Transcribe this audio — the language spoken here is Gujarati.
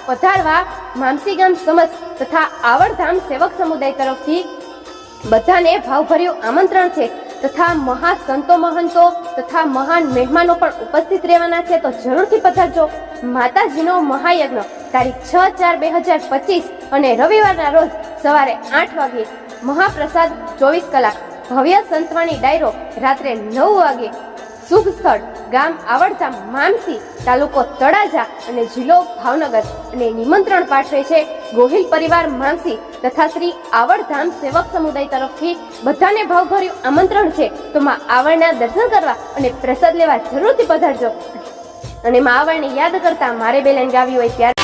પધારવા મામસી ગામ સમસ્ત તથા આવડધામ સેવક સમુદાય તરફથી બધાને ભાવભર્યું આમંત્રણ છે તથા મહાસંતો મહંતો તથા મહાન મહેમાનો પણ ઉપસ્થિત રહેવાના છે, તો જરૂરથી પધારજો. માતાજીનો મહાયજ્ઞ તારીખ 6/4/2025 અને રવિવારના રોજ સવારે 8 વાગે, મહાપ્રસાદ 24 કલાક, ભવ્ય સંતવાણી ડાયરો રાત્રે 9 વાગે. શુભ સ્થળ ગામ આવડધામ, મામસી, તાલુકો તળાજા અને જિલ્લો ભાવનગર. અને નિમંત્રણ પાઠવે છે ગોહિલ પરિવાર મામસી તથા શ્રી આવડધામ સેવક સમુદાય તરફથી બધાને ભાવભર્યું આમંત્રણ છે. તો માં આવડના દર્શન કરવા અને પ્રસાદ લેવા જરૂરથી પધારજો. અને માં આવડને યાદ કરતા મારે બે લાઈન ગાવી હોય ત્યારે